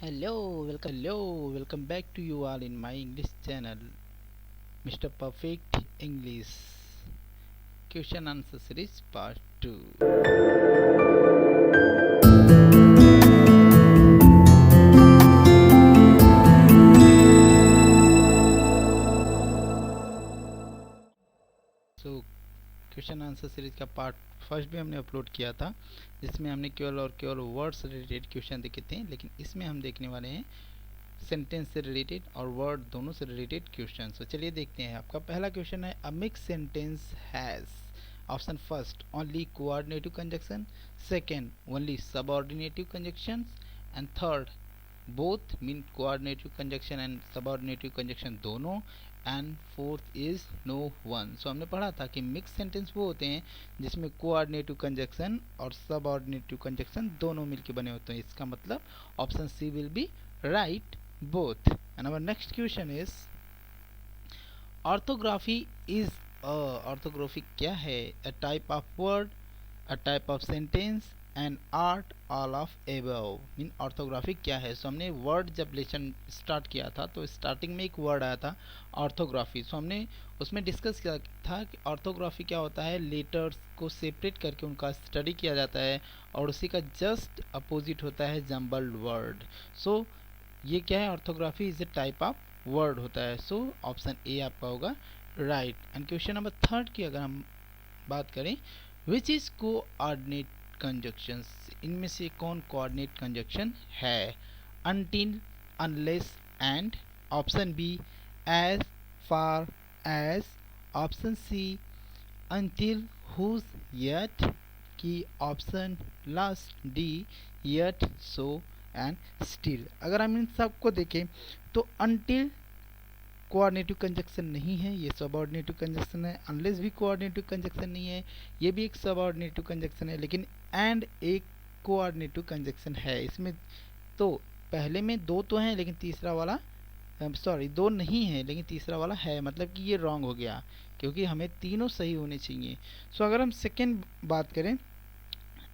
Welcome back to you all in my English channel, Mr. Perfect English Question Answer Series Part 2. So question answer series का part first भी हमने upload किया था, जिसमें हमने केवल वर्ड से रिलेटेड क्वेश्चन देखे थे, लेकिन इसमें हम देखने वाले हैं सेंटेंस से रिलेटेड और वर्ड दोनों से रिलेटेड क्वेश्चन। तो चलिए देखते हैं। आपका पहला क्वेश्चन है, a mix sentence has option first only coordinative conjunction, second only subordinative conjunction, and third both mean coordinative conjunction and subordinative conjunction दोनों, and fourth is no one. So हमने पढ़ा था कि मिक्स सेंटेंस वो होते हैं जिसमें कोऑर्डिनेटिव कंजक्शन और सबऑर्डिनेटिव कंजक्शन दोनों मिलकर बने होते हैं। इसका मतलब option C will be right, both. And our next question is, orthography is orthography क्या है? A type of word, a type of sentence, and art all of above. Mean orthography क्या है? सो हमने वर्ड जब लेसन स्टार्ट किया था तो starting में एक वर्ड आया था ऑर्थोग्राफी। सो हमने उसमें डिस्कस किया था कि ऑर्थोग्राफी क्या होता है। लेटर्स को सेपरेट करके उनका स्टडी किया जाता है और उसी का जस्ट अपोजिट होता है जम्बल्ड वर्ड। सो ये क्या है? Orthography is a type of word होता है। सो ऑप्शन ए आपका होगा right. And question number third की अगर हम बात करें, विच इज कोऑर्डिनेट कंजक्शंस, इनमें से कौन कोऑर्डिनेट कंजक्शन है? Until, unless, and. Option B as, far as. Option C until, whose, yet, की option last D yet, so and still. अगर हम इन सबको देखें तो अनटिल कोऑर्डिनेटिव कंजक्शन नहीं है, ये सबऑर्डिनेटिव कंजक्शन है। अनलेस भी कोऑर्डिनेटिव कंजक्शन नहीं है, ये भी एक सबऑर्डिनेटिव कंजक्शन है। लेकिन एंड एक कोऑर्डिनेटिव कंजक्शन है इसमें। तो पहले में दो तो हैं लेकिन तीसरा वाला सॉरी दो नहीं है लेकिन तीसरा वाला है, मतलब कि ये रॉन्ग हो गया क्योंकि हमें तीनों सही होने चाहिए। सो अगर हम सेकेंड बात करें,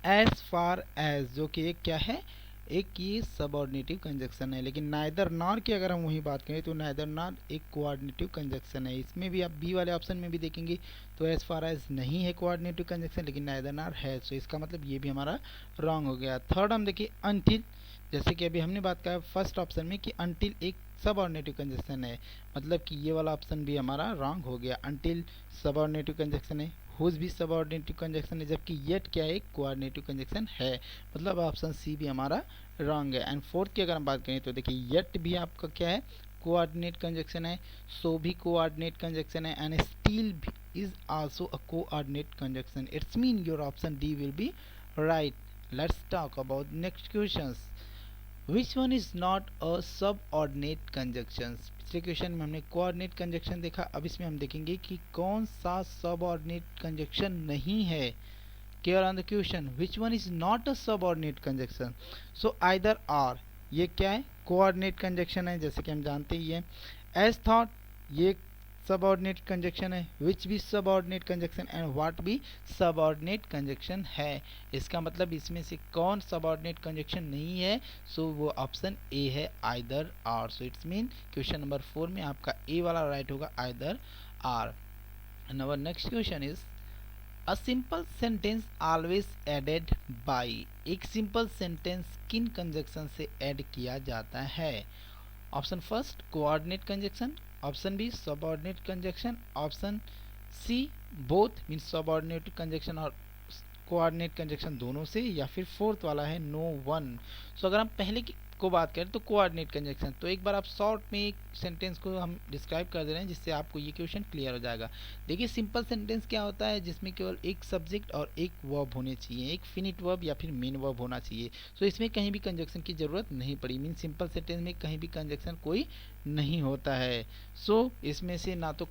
एज फार एज, जो कि एक क्या है, एक ये सबऑर्डिनेटिव कंजक्शन है। लेकिन नाइदर नॉर की अगर हम वही बात करें तो नाइदर नॉर एक कोऑर्डिनेटिव कंजक्शन है। इसमें भी आप बी वाले ऑप्शन में भी देखेंगे तो एज फार एज नहीं है कोऑर्डिनेटिव कंजक्शन, लेकिन नाइदर नॉर है। तो इसका मतलब ये भी हमारा रॉन्ग हो गया। थर्ड हम देखिए अनटिल, जैसे कि अभी हमने बात कहा फर्स्ट ऑप्शन में कि अनटिल एक सबऑर्डिनेटिव कंजक्शन है, मतलब कि ये वाला ऑप्शन भी हमारा रॉन्ग हो गया। अनटिल सबऑर्डिनेटिव कंजक्शन है, हुज भी सबऑर्डिनेटिव कंजक्शन है, जबकि येट क्या है, कोऑर्डिनेटिव कंजक्शन है, मतलब ऑप्शन सी भी हमारा रॉन्ग है। एंड फोर्थ की अगर हम बात करें तो देखिए येट भी आपका क्या है, कोऑर्डिनेट कंजक्शन है, सो भी कोऑर्डिनेट कंजक्शन है, and still is also a coordinate conjunction. It's mean your option D will be right. Let's talk about next questions. Which one is not a subordinate conjunctions. पिछले question में हमने coordinate conjunction देखा, अब इसमें हम देखेंगे कि कौन सा सबऑर्डिनेट कंजक्शन नहीं है। Care on the question, which one is not a subordinate conjunction. So either or, ये क्या है, कोऑर्डिनेट कंजक्शन है जैसे कि हम जानते ही हैं। एज थॉट, ये सबऑर्डिनेट कंजक्शन है, विच भी सबऑर्डिनेट कंजक्शन, एंड व्हाट भी सबऑर्डिनेट कंजक्शन है। इसका मतलब इसमें से कौन सबऑर्डिनेट कंजक्शन नहीं है, सो वो ऑप्शन ए है, either or. So it's mean question number 4 में आपका ए वाला राइट होगा, either or. And our next question is, a simple sentence always added by. एक सिंपल सेंटेंस किन कंजक्शन से ऐड किया जाता है? Option first coordinate conjunction, option B subordinate conjunction, option C both mean subordinate conjunction और coordinate conjunction दोनों से, या फिर फोर्थ वाला है नो वन। सो अगर हम पहले को बात करें तो कोऑर्डिनेट कंजक्शन, तो एक बार आप शॉर्ट में एक सेंटेंस को हम डिस्क्राइब कर दे रहे हैं जिससे आपको ये क्वेश्चन क्लियर हो जाएगा। देखिए सिंपल सेंटेंस क्या होता है, जिसमें केवल एक सब्जेक्ट और एक वर्ब होने चाहिए, एक फिनिट वर्ब या फिर मेन वर्ब होना चाहिए। सो इसमें कहीं भी कंजक्शन की जरूरत नहीं पड़ी, मीन सिंपल सेंटेंस में कहीं भी कंजक्शन कोई नहीं होता है। सो इसमें से ना तो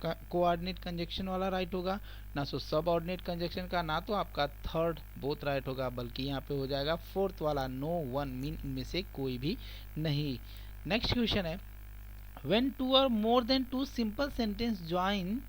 कोऑर्डिनेट कंजक्शन वाला राइट होगा, ना तो सब ऑर्डिनेट कंजक्शन का, ना तो आपका थर्ड बोथ राइट होगा, बल्कि यहाँ पे हो जाएगा फोर्थ वाला नो वन, मीन इनमें से कोई भी नहीं। नेक्स्ट क्वेश्चन है, when two or more than two simple sentence join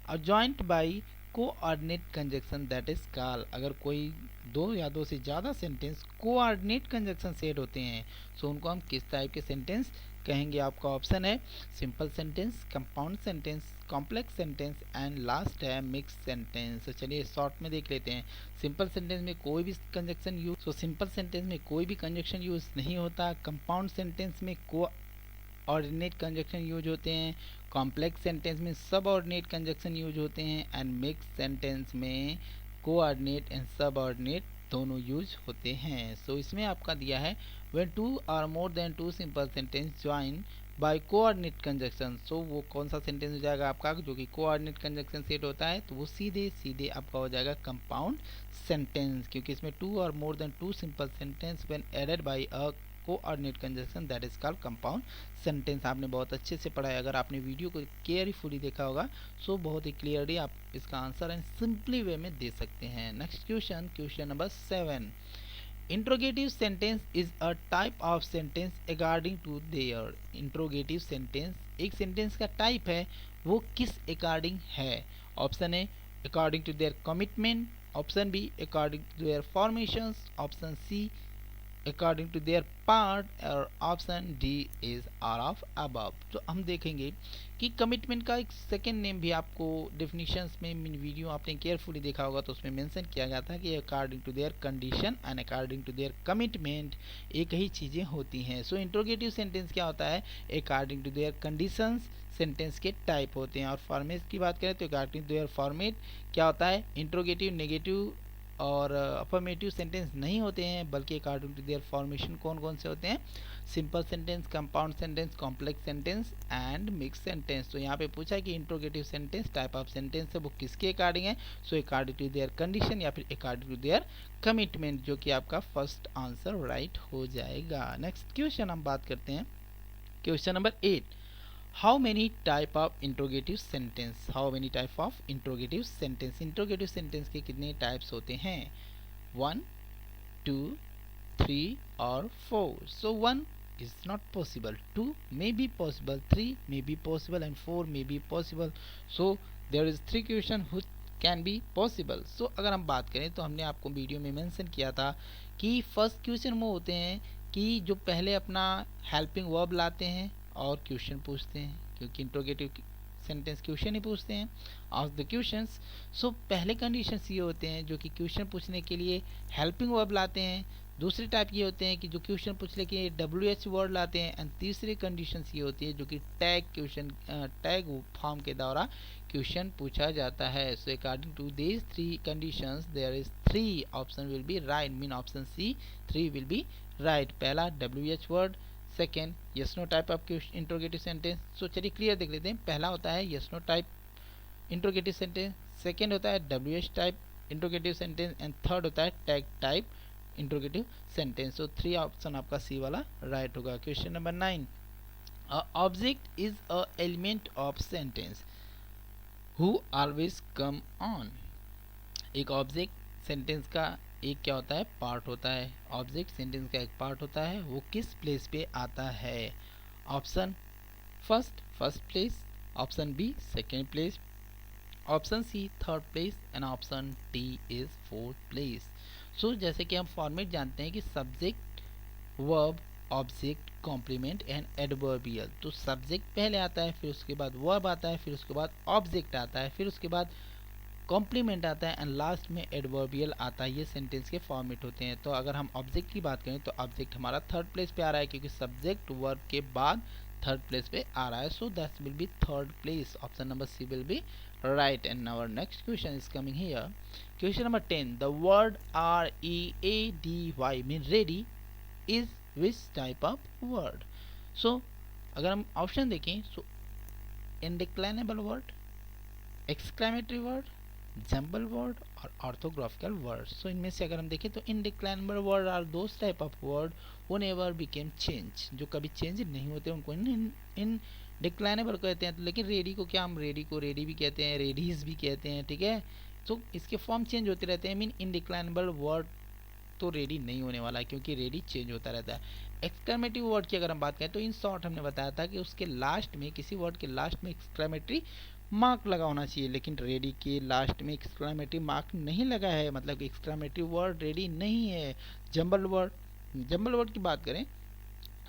or joined by coordinate conjunction that is called. अगर कोई दो या दो से ज़्यादा सेंटेंस कोऑर्डिनेट कंजक्शन सेट होते हैं सो उनको हम किस टाइप के सेंटेंस कहेंगे। आपका ऑप्शन है simple sentence, compound sentence, complex sentence and last है मिक्स सेंटेंस। तो चलिए शॉर्ट में देख लेते हैं। सिंपल सेंटेंस में कोई भी कंजक्शन यूज सिंपल सेंटेंस में कोई भी कंजक्शन यूज नहीं होता। कंपाउंड सेंटेंस में कोऑर्डिनेट कंजक्शन यूज होते हैं। कॉम्प्लेक्स सेंटेंस में सब ऑर्डिनेट कंजक्शन यूज होते हैं एंड मिक्स सेंटेंस में कोऑर्डिनेट एंड सब ऑर्डिनेट दोनों यूज होते हैं। सो इसमें आपका दिया है when two or more than two simple sentence join by coordinate conjunction। सो वो कौन सा सेंटेंस हो जाएगा आपका जो कि कोऑर्डिनेट कंजक्शन सेट होता है, तो वो सीधे सीधे आपका हो जाएगा कंपाउंड सेंटेंस, क्योंकि इसमें two or more than two simple sentence when added by a coordinate conjunction that is called compound sentence. आपने बहुत अच्छे से पढ़ा है। अगर आपने वीडियो को केयरफुली देखा होगा सो बहुत ही क्लियरली आप इसका आंसर एंड सिंपली वे में दे सकते हैं। Next question, question number 7। Interrogative sentence is a type of sentence according to their. Interrogative sentence एक सेंटेंस का टाइप है, वो किस अकॉर्डिंग है। Option A according to their commitment, option B according to their formations, option C according to their part और option D is all of above. तो हम देखेंगे कि कमिटमेंट का एक सेकेंड नेम भी आपको डेफिनेशंस में वीडियो आपने केयरफुली देखा होगा तो उसमें मेंशन किया गया था कि according to their condition and according to their commitment एक ही चीज़ें होती हैं। सो इंट्रोगेटिव सेंटेंस क्या होता है, according to their conditions sentence के टाइप होते हैं। और फॉर्मेट की बात करें तो अकॉर्डिंग टू देयर फॉर्मेट क्या होता है, इंट्रोगेटिव, नेगेटिव और अफर्मेटिव सेंटेंस नहीं होते हैं, बल्कि अकॉर्डिंग टू देयर फॉर्मेशन कौन कौन से होते हैं, simple sentence, compound sentence, complex sentence and mix sentence. तो यहाँ पे पूछा है कि interrogative sentence type of sentence है वो किसके अकॉर्डिंग है, so according to their condition या फिर अकॉर्डिंग टू देयर कमिटमेंट, जो कि आपका फर्स्ट आंसर राइट हो जाएगा। नेक्स्ट क्वेश्चन हम बात करते हैं, question number 8। How many type of interrogative sentence, how many type of interrogative sentence, interrogative sentence के कितने टाइप्स होते हैं, 1 2 3 और 4। सो 1 is not possible, 2 may be possible, 3 may be possible and 4 may be possible। so there is 3 question which can be possible। so अगर हम बात करें तो हमने आपको वीडियो में मेंशन किया था कि फर्स्ट क्वेश्चन में होते हैं कि जो पहले अपना हेल्पिंग वर्ब लाते हैं और क्वेश्चन पूछते हैं, क्योंकि इंट्रोगेटिव सेंटेंस क्वेश्चन ही पूछते हैं, आस्क द क्वेश्चंस। सो पहले कंडीशंस ये होते हैं जो कि क्वेश्चन पूछने के लिए हेल्पिंग वर्ब लाते हैं। दूसरे टाइप ये होते हैं कि जो क्वेश्चन पूछने के लिए WH वर्ड लाते हैं। एंड तीसरी कंडीशंस ये होती है जो कि टैग फॉर्म के द्वारा क्वेश्चन पूछा जाता है। So according to these 3 conditions there is 3 option will be right, mean option C 3 will be right. पहला WH word, second yes no type of interrogative sentence. So चलिए क्लियर देख लेते हैं। पहला होता है yes no type interrogative sentence, second होता है WH type interrogative sentence and third होता है टैग टाइप इंट्रोगेटिव सेंटेंस। तो 3 ऑप्शन आपका सी वाला राइट होगा। Question number 9। Object is a element of sentence who always come on. एक ऑब्जेक्ट सेंटेंस का एक क्या होता है, पार्ट होता है। ऑब्जेक्ट सेंटेंस का एक पार्ट होता है, वो किस प्लेस पे आता है। Option first place, option B second place, option C third place and option D is fourth place. So जैसे कि हम फॉर्मेट जानते हैं कि subject, verb, object, complement and adverbial. तो सब्जेक्ट पहले आता है, फिर उसके बाद वर्ब आता है, फिर उसके बाद ऑब्जेक्ट आता है, फिर उसके बाद कॉम्प्लीमेंट आता है एंड लास्ट में एडवर्बियल आता है। ये सेंटेंस के फॉर्मेट होते हैं। तो अगर हम ऑब्जेक्ट की बात करें तो ऑब्जेक्ट हमारा थर्ड प्लेस पे आ रहा है, क्योंकि सब्जेक्ट वर्ब के बाद थर्ड प्लेस पे आ रहा है। So that will be third place, option number C will be right। and our next question is coming here, question number 10। the word ready mean ready is which type of word। so अगर हम option देखें so indeclinable word, exclamatory word, jumble word और orthographical word। so इनमें से अगर हम देखें तो indeclinable word are those type of word who never became change, जो कभी चेंज नहीं होते उनको इन डिक्लाइनेबल कहते हैं। तो लेकिन रेडी को क्या, हम रेडी को रेडी भी कहते हैं, रेडीज भी कहते हैं, ठीक है। तो इसके फॉर्म चेंज होते रहते हैं, मीन इनडिक्लाइनेबल वर्ड तो रेडी नहीं होने वाला है, क्योंकि रेडी चेंज होता रहता है। एक्सक्लेमेटरी वर्ड की अगर हम बात करें तो इन शॉर्ट हमने बताया था कि उसके लास्ट में, किसी वर्ड के लास्ट में एक्सक्लेमेटरी मार्क लगा होना चाहिए, लेकिन रेडी के लास्ट में एक्सक्लेमेटिव मार्क नहीं लगा है, मतलब एक्सक्लेमेटिव वर्ड रेडी नहीं है। जंबल वर्ड की बात करें,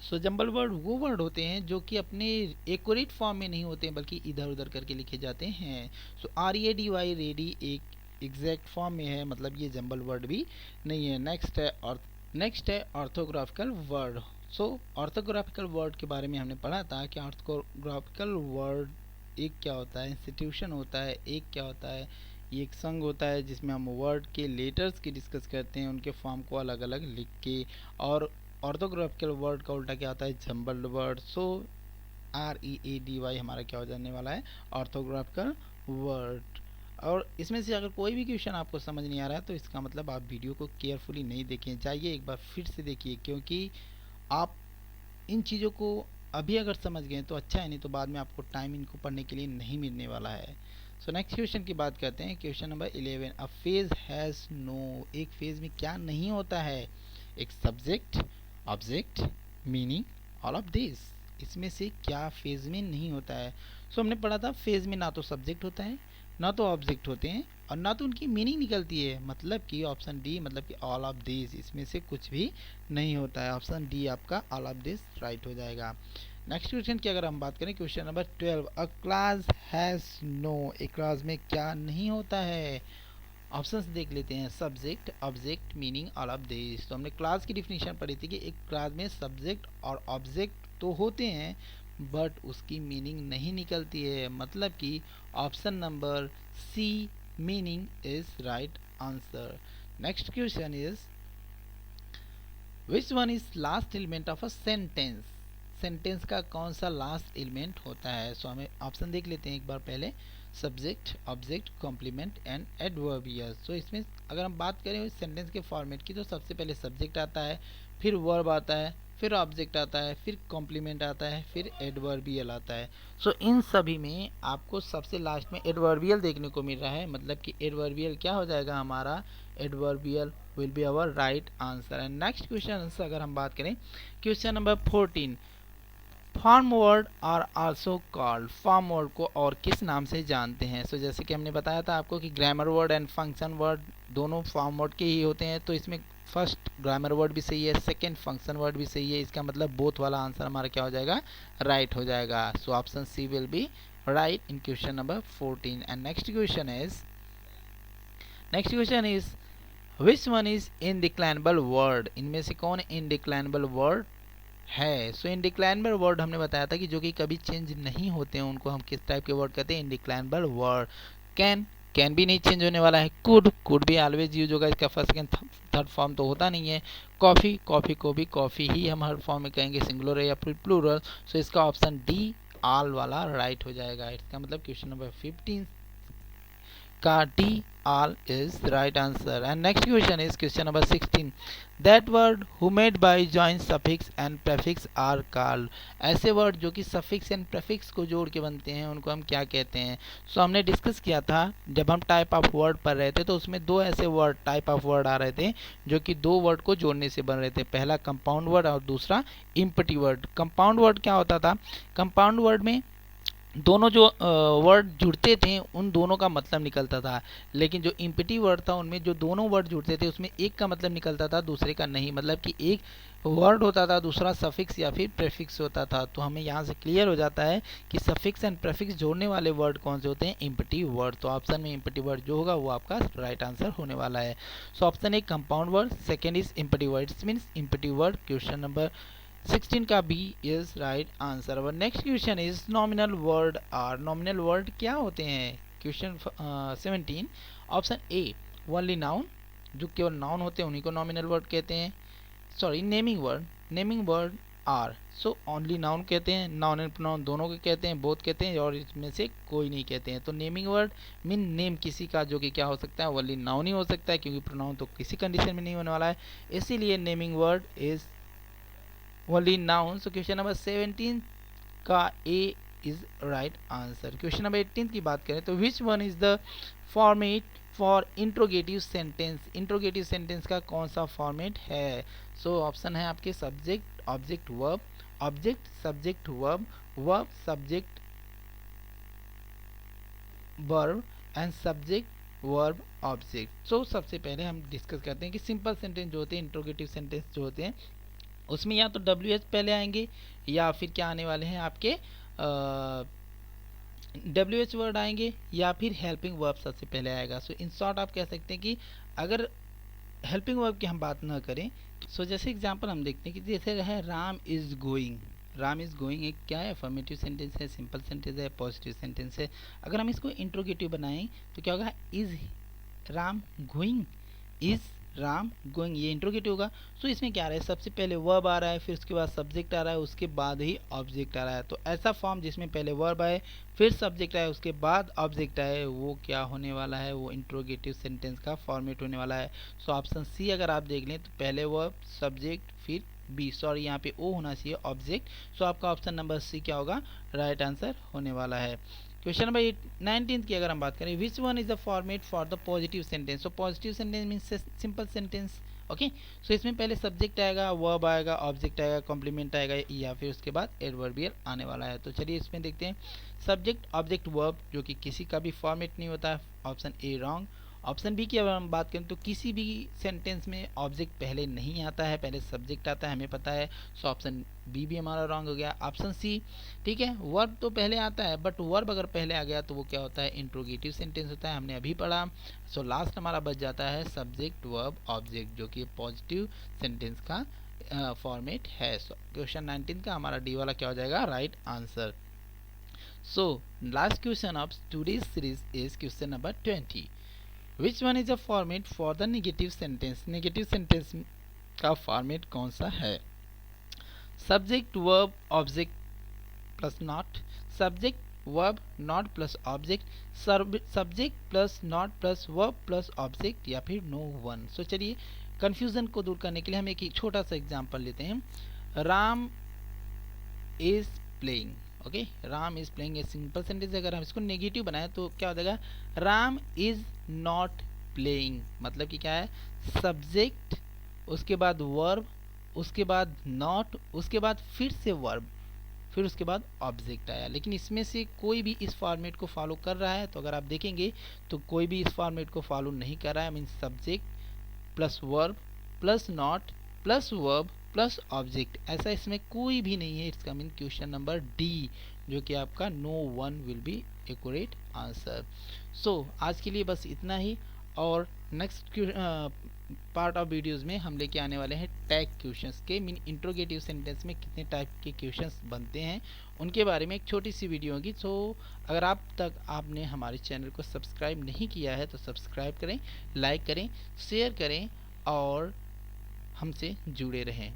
सो जंबल वर्ड वो वर्ड होते हैं जो कि अपने एक्यूरेट फॉर्म में नहीं होते हैं, बल्कि इधर उधर करके लिखे जाते हैं। सो READY रेडी एक एग्जैक्ट फॉर्म में है, मतलब ये जंबल वर्ड भी नहीं है। नेक्स्ट है ऑर्थोग्राफिकल वर्ड। सो ऑर्थोग्राफिकल वर्ड के बारे में हमने पढ़ा था कि ऑर्थोग्राफिकल वर्ड एक क्या होता है, इंस्टीट्यूशन होता है, एक क्या होता है, ये एक संघ होता है जिसमें हम वर्ड के लेटर्स की डिस्कस करते हैं, उनके फॉर्म को अलग अलग लिख के। और ऑर्थोग्राफिकल वर्ड का उल्टा क्या होता है, जंबल्ड वर्ड। सो READY हमारा क्या हो जाने वाला है, ऑर्थोग्राफिकल वर्ड। और इसमें से अगर कोई भी क्वेश्चन आपको समझ नहीं आ रहा है तो इसका मतलब आप वीडियो को केयरफुली नहीं देखें, जाइए एक बार फिर से देखिए, क्योंकि आप इन चीज़ों को अभी अगर समझ गए तो अच्छा है, नहीं तो बाद में आपको टाइम इनको पढ़ने के लिए नहीं मिलने वाला है। सो नेक्स्ट क्वेश्चन की बात करते हैं, question number 11। A phase has no, एक फेज में क्या नहीं होता है, एक subject, object, meaning, all of this. इसमें से क्या फेज में नहीं होता है। सो हमने पढ़ा था फेज में ना तो सब्जेक्ट होता है, ना तो ऑब्जेक्ट होते हैं, और ना तो उनकी मीनिंग निकलती है, मतलब कि ऑप्शन डी, मतलब कि ऑल ऑफ दिस, इसमें से कुछ भी नहीं होता है। ऑप्शन डी आपका ऑल ऑफ दिस राइट हो जाएगा। नेक्स्ट क्वेश्चन की अगर हम बात करें, question number 12। A class has no, एक क्लास में क्या नहीं होता है। ऑप्शंस देख लेते हैं, subject, object, meaning, all of this. तो हमने क्लास की डिफिनेशन पढ़ी थी कि एक क्लास में सब्जेक्ट और ऑब्जेक्ट तो होते हैं, बट उसकी मीनिंग नहीं निकलती है, मतलब कि option number C, meaning is right answer. Next question is which one is last element of a sentence. Sentence का कौन सा लास्ट एलिमेंट होता है। सो हमें ऑप्शन देख लेते हैं एक बार पहले, subject, object, complement and adverbial. So इसमें अगर हम बात करें इस सेंटेंस के फॉर्मेट की, तो सबसे पहले सब्जेक्ट आता है, फिर वर्ब आता है, फिर ऑब्जेक्ट आता है, फिर कॉम्प्लीमेंट आता है, फिर एडवर्बियल आता है। सो इन सभी में आपको सबसे लास्ट में एडवर्बियल देखने को मिल रहा है, मतलब कि एडवर्बियल क्या हो जाएगा हमारा, adverbial will be our right answer. And next question अगर हम बात करें, question number 14। Form word are also called, form word को और किस नाम से जानते हैं। सो जैसे कि हमने बताया था आपको कि grammar word and function word दोनों फॉर्म वर्ड के ही होते हैं, तो इसमें फर्स्ट ग्रामर वर्ड भी सही है, सेकंड फंक्शन वर्ड भी सही है, इसका मतलब बोथ वाला आंसर हमारा क्या हो जाएगा, राइट हो जाएगा। So option C will be right in question number 14। And next question is which one is indeclinable word, इनमें से कौन इनडिक्लाइनेबल वर्ड है। सो इनडिक्लाइनेबल वर्ड हमने बताया था कि जो कि कभी चेंज नहीं होते हैं, उनको हम किस टाइप के वर्ड कहते हैं, इनडिक्लाइनेबल वर्ड। कैन भी नहीं चेंज होने वाला है, कुड भी ऑलवेज यूज होगा, इसका फर्स्ट सेकंड थर्ड फॉर्म तो होता नहीं है। कॉफ़ी को भी कॉफ़ी ही हम हर फॉर्म में कहेंगे, सिंगुलर या प्लूरल। सो इसका ऑप्शन डी ऑल वाला राइट हो जाएगा। इसका मतलब क्वेश्चन नंबर 15 का D all is right answer. And next question is question number 16. That word who made by join suffix and prefix are called, ऐसे वर्ड जो कि suffix and prefix को जोड़ के बनते हैं उनको हम क्या कहते हैं। सो हमने डिस्कस किया था जब हम टाइप ऑफ वर्ड पढ़ रहे थे, तो उसमें दो ऐसे वर्ड टाइप ऑफ वर्ड आ रहे थे जो कि दो वर्ड को जोड़ने से बन रहे थे, पहला कंपाउंड वर्ड और दूसरा इम्पटी वर्ड। कंपाउंड वर्ड क्या होता था, कंपाउंड वर्ड में दोनों जो वर्ड जुड़ते थे उन दोनों का मतलब निकलता था, लेकिन जो इम्पटी वर्ड था उनमें जो दोनों वर्ड जुड़ते थे उसमें एक का मतलब निकलता था दूसरे का नहीं, मतलब कि एक वर्ड होता था दूसरा सफिक्स या फिर प्रेफिक्स होता था। तो हमें यहाँ से क्लियर हो जाता है कि सफिक्स एंड प्रेफिक्स जोड़ने वाले वर्ड कौन से होते हैं, इम्पटी वर्ड। तो ऑप्शन में इम्पटी वर्ड जो होगा वो आपका राइट आंसर होने वाला है। So option A compound word, second is empty word, it's means empty word. Question number 16 का बी इज राइट आंसर। और next question is nominal word are, nominal word क्या होते हैं। Question 17 option A only noun, जो केवल noun होते हैं उन्हीं को नॉमिनल वर्ड कहते हैं। Sorry naming word are, so only noun कहते हैं, नाउन एंड प्रोनाउन दोनों के कहते हैं, बोथ कहते हैं, और इसमें से कोई नहीं कहते हैं। तो नेमिंग वर्ड मीन नेम किसी का जो कि क्या हो सकता है, ओनली नाउन ही हो सकता है, क्योंकि प्रोनाउन तो किसी कंडीशन में नहीं होने वाला है, इसीलिए naming word is only noun. So question number 17 का A is right answer. Question number 18 की बात करें तो which one is the format for interrogative sentence, interrogative sentence का कौन सा फॉर्मेट है। सो ऑप्शन है आपके subject, object, verb, object, subject, verb, verb, subject, verb and subject verb object. So सबसे पहले हम डिस्कस करते हैं कि सिंपल सेंटेंस जो होते हैं, इंट्रोगेटिव सेंटेंस जो होते हैं, उसमें या तो WH पहले आएंगे या फिर क्या आने वाले हैं आपके WH वर्ड आएंगे या फिर हेल्पिंग वर्ब सबसे पहले आएगा। सो इन शॉर्ट आप कह सकते हैं कि अगर हेल्पिंग वर्ब की हम बात ना करें, सो जैसे एग्जांपल हम देखते हैं कि जैसे है Ram is going. Ram is going एक क्या है, अफर्मेटिव सेंटेंस है, सिंपल सेंटेंस है, पॉजिटिव सेंटेंस है। अगर हम इसको इंट्रोगेटिव बनाएं तो क्या होगा, is Ram going, is Ram going, ये इंट्रोगेटिव होगा। सो इसमें क्या आ रहा है, सबसे पहले वर्ब आ रहा है, फिर उसके बाद सब्जेक्ट आ रहा है, उसके बाद ही ऑब्जेक्ट आ रहा है। तो ऐसा फॉर्म जिसमें पहले वर्ब आए, फिर सब्जेक्ट आए, उसके बाद ऑब्जेक्ट आए, वो क्या होने वाला है, वो इंट्रोगेटिव सेंटेंस का फॉर्मेट होने वाला है। सो ऑप्शन सी अगर आप देख लें तो पहले वर्ब, सब्जेक्ट, फिर बी, सॉरी यहाँ पे ओ होना चाहिए, ऑब्जेक्ट। सो आपका ऑप्शन नंबर सी क्या होगा, राइट आंसर होने वाला है। क्वेश्चन नंबर 19 की अगर हम बात करें, which one is the format for the positive sentence. So positive sentence means simple sentence. Okay, so इसमें पहले सब्जेक्ट आएगा, वर्ब आएगा, ऑब्जेक्ट आएगा, कॉम्प्लीमेंट आएगा, या फिर उसके बाद एडवर्बियल आने वाला है। तो चलिए इसमें देखते हैं, सब्जेक्ट ऑब्जेक्ट वर्ब जो कि किसी का भी फॉर्मेट नहीं होता है, option A wrong. Option B की अगर हम बात करें तो किसी भी सेंटेंस में ऑब्जेक्ट पहले नहीं आता है, पहले सब्जेक्ट आता है, हमें पता है। सो ऑप्शन बी भी हमारा रॉन्ग हो गया। ऑप्शन सी, ठीक है, वर्ब तो पहले आता है, बट वर्ब अगर पहले आ गया तो वो क्या होता है, इंट्रोगेटिव सेंटेंस होता है, हमने अभी पढ़ा। सो लास्ट हमारा बच जाता है सब्जेक्ट वर्ब ऑब्जेक्ट, जो कि पॉजिटिव सेंटेंस का फॉर्मेट है। सो क्वेश्चन 19 का हमारा डी वाला क्या हो जाएगा, right answer. So last question of today's series is question number 20, which one is a format for the negative sentence. Negative sentence का फॉर्मेट कौन सा है, subject verb object plus not, subject verb not plus object, subject plus not plus verb plus object, या फिर no one. सो चलिए confusion को दूर करने के लिए हम एक छोटा सा एग्जांपल लेते हैं। Ram is playing. Okay, Ram is playing a simple sentence, अगर हम इसको नेगेटिव बनाए तो क्या हो जाएगा, राम इज नॉट प्लेइंग। मतलब कि क्या है, सब्जेक्ट, उसके बाद वर्ब, उसके बाद नॉट, उसके बाद फिर से वर्ब, फिर उसके बाद ऑब्जेक्ट आया। लेकिन इसमें से कोई भी इस फॉर्मेट को फॉलो कर रहा है, तो अगर आप देखेंगे तो कोई भी इस फॉर्मेट को फॉलो नहीं कर रहा है। Means subject plus verb plus not plus verb plus object, ऐसा इसमें कोई भी नहीं है। इसका मीन क्वेश्चन नंबर डी, जो कि आपका no one will be accurate answer. So आज के लिए बस इतना ही, और नेक्स्ट पार्ट ऑफ वीडियोस में हम लेके आने वाले हैं टैग क्वेश्चंस के, मीन इंट्रोगेटिव सेंटेंस में कितने टाइप के क्वेश्चंस बनते हैं उनके बारे में एक छोटी सी वीडियो होगी। सो अगर आप तक आपने हमारे चैनल को सब्सक्राइब नहीं किया है तो सब्सक्राइब करें, लाइक करें, शेयर करें और हमसे जुड़े रहें।